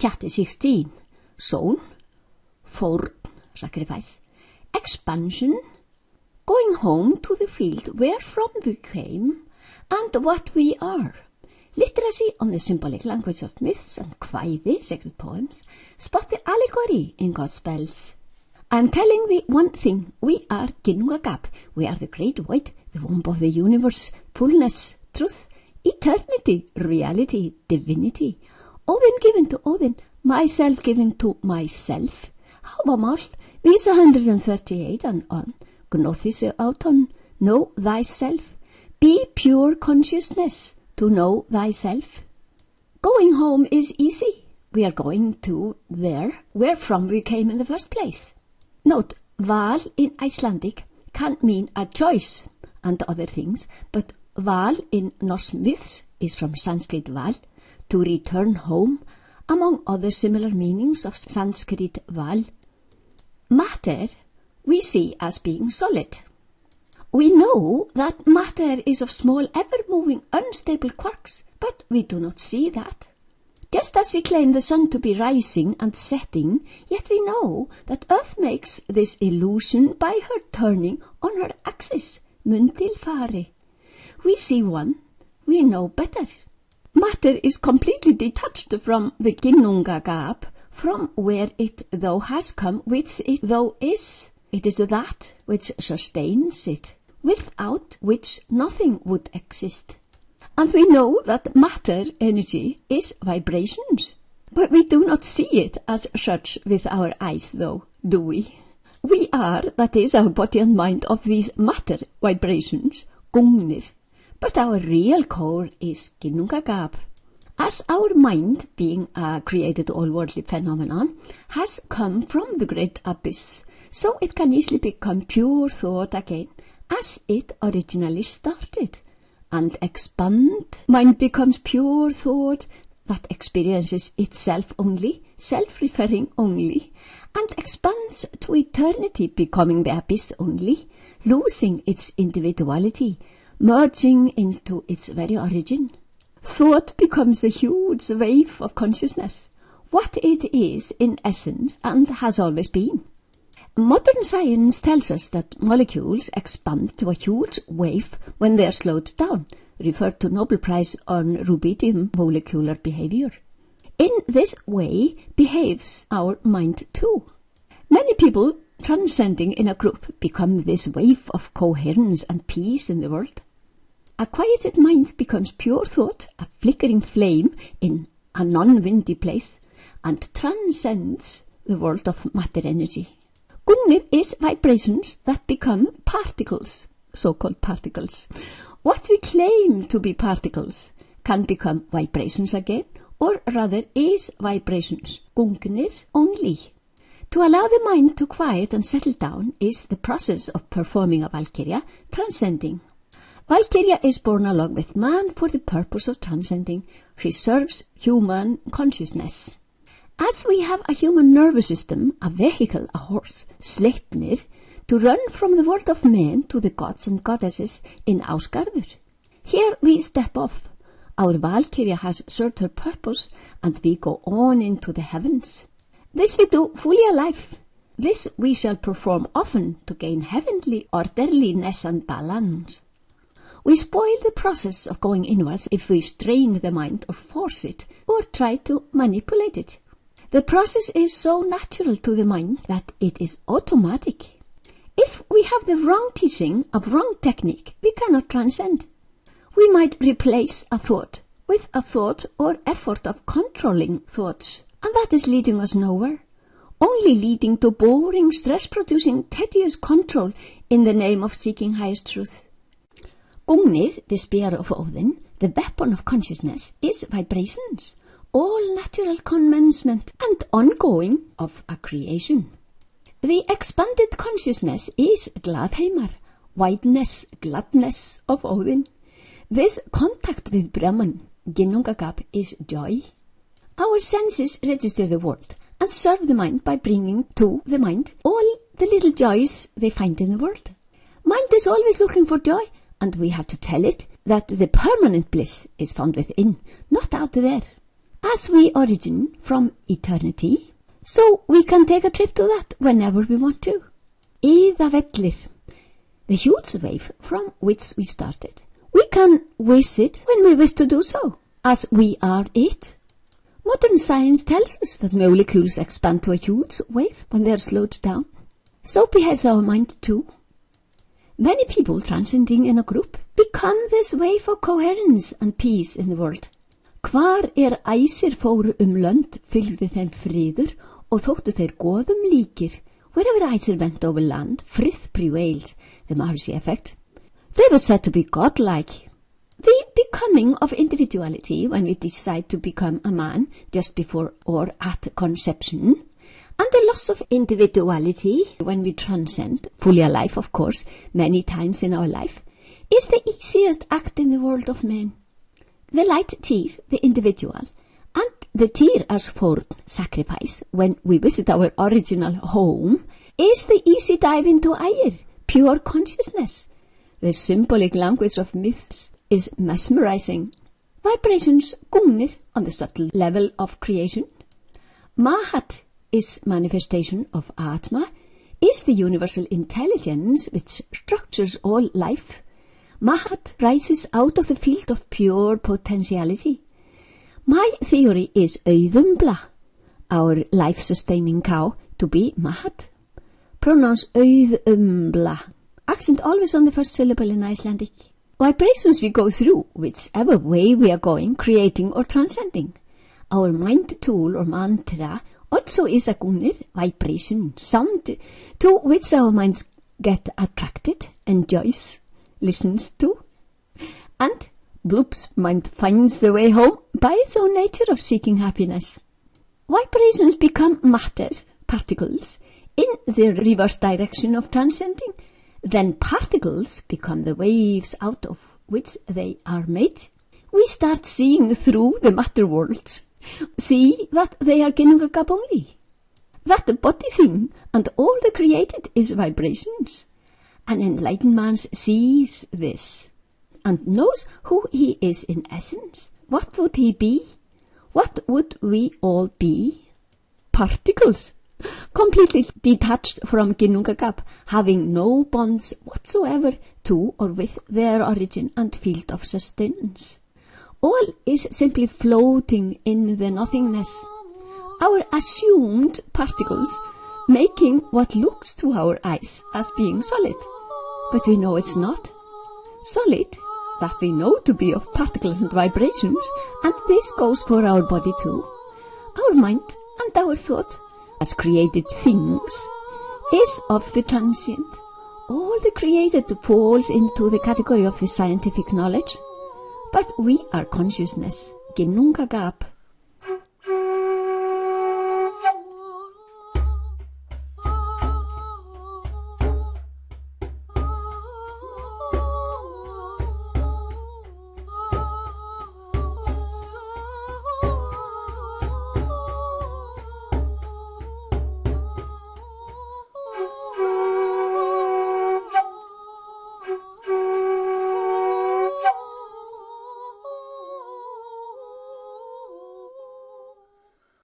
Chapter 16. Sown, forn, sacrifice, expansion, going home to the field wherefrom we came, and what we are. Literacy on the symbolic language of myths and kvæði, sacred poems, spot the allegory in God's spells. I am telling thee one thing, we are Ginnungagap, we are the great white, the womb of the universe, fullness, truth, eternity, reality, divinity. Óðinn given to Óðinn, myself given to myself. Háamál, Visa 138 and on, Gnothise auton, know thyself. Be pure consciousness to know thyself. Going home is easy. We are going to there, wherefrom we came in the first place. Note, val in Icelandic can mean a choice and other things, but val in Norse myths is from Sanskrit val, to return home, among other similar meanings of Sanskrit val. Matter we see as being solid. We know that matter is of small, ever-moving, unstable quarks, but we do not see that. Just as we claim the sun to be rising and setting, yet we know that Earth makes this illusion by her turning on her axis, mundilfari. We see one, we know better. Matter is completely detached from the Ginnungagap, from where it though has come, which it though is. It is that which sustains it, without which nothing would exist. And we know that matter, energy, is vibrations. But we do not see it as such with our eyes, though, do we? We are, that is, our body and mind, of these matter vibrations, gungnir. But our real core is Ginnungagap. As our mind, being a created all-worldly phenomenon, has come from the great abyss, so it can easily become pure thought again, as it originally started, and expand. Mind becomes pure thought that experiences itself only, self-referring only, and expands to eternity, becoming the abyss only, losing its individuality, merging into its very origin. Thought becomes the huge wave of consciousness, what it is in essence and has always been. Modern science tells us that molecules expand to a huge wave when they are slowed down, referred to Nobel Prize on rubidium molecular behavior. In this way behaves our mind too. Many people transcending in a group become this wave of coherence and peace in the world. A quieted mind becomes pure thought, a flickering flame in a non-windy place, and transcends the world of matter energy. Gungnir is vibrations that become particles, so-called particles. What we claim to be particles can become vibrations again, or rather is vibrations, gungnir only. To allow the mind to quiet and settle down is the process of performing a Valkyria, transcending. Valkyria is born along with man for the purpose of transcending. She serves human consciousness. As we have a human nervous system, a vehicle, a horse, Sleipnir, to run from the world of men to the gods and goddesses in Ásgarður. Here we step off. Our Valkyria has served her purpose, and we go on into the heavens. This we do fully alive. This we shall perform often to gain heavenly orderliness and balance. We spoil the process of going inwards if we strain the mind or force it, or try to manipulate it. The process is so natural to the mind that it is automatic. If we have the wrong teaching of wrong technique, we cannot transcend. We might replace a thought with a thought or effort of controlling thoughts, and that is leading us nowhere, only leading to boring, stress-producing, tedious control in the name of seeking highest truth. Gungnir, the spear of Óðinn, the weapon of consciousness, is vibrations, all natural commencement and ongoing of a creation. The expanded consciousness is Gladheimar, wideness, gladness of Óðinn. This contact with Brahman, Ginnungagap, is joy. Our senses register the world and serve the mind by bringing to the mind all the little joys they find in the world. Mind is always looking for joy, and we have to tell it that the permanent bliss is found within, not out there. as we origin from eternity, so we can take a trip to that whenever we want to. Iðavellir, the huge wave from which we started. We can visit when we wish to do so, as we are it. Modern science tells us that molecules expand to a huge wave when they are slowed down. So behaves our mind too. Many people transcending in a group become this wave of coherence and peace in the world. Hvar æsir fóru lönd fylgdi þeim friður og þóttu þeir goðum líkir. Wherever æsir went over land, frith prevailed, the Maharishi effect. They were said to be godlike. The becoming of individuality when we decide to become a man just before or at conception, and the loss of individuality when we transcend, fully alive of course, many times in our life, is the easiest act in the world of men. The light tear, the individual, and the tear as forn, sacrifice, when we visit our original home, is the easy dive into air, pure consciousness. The symbolic language of myths is mesmerizing. Vibrations, gungnir, on the subtle level of creation. Mahat is manifestation of Atma, is the universal intelligence which structures all life. Mahat rises out of the field of pure potentiality. My theory is auðumbla, our life-sustaining cow, to be Mahat. Pronounce auðumbla. Accent always on the first syllable in Icelandic. Vibrations we go through, whichever way we are going, creating or transcending. Our mind tool or mantra also is a gunnir, vibration, sound, to which our minds get attracted, enjoys, listens to. And Bloop's mind finds the way home by its own nature of seeking happiness. Vibrations become matter, particles, in the reverse direction of transcending. Then particles become the waves out of which they are made. We start seeing through the matter worlds, see that they are Ginnungagap only. That the body thing and all the created is vibrations. An enlightened man sees this and knows who he is in essence. What would he be? What would we all be? Particles, completely detached from Ginnungagap, having no bonds whatsoever to or with their origin and field of sustenance. All is simply floating in the nothingness. Our assumed particles making what looks to our eyes as being solid. But we know it's not. Solid, that we know to be of particles and vibrations, and this goes for our body too. Our mind and our thought, as created things, is of the transient. All the created falls into the category of the scientific knowledge. But we are consciousness, Ginnungagap.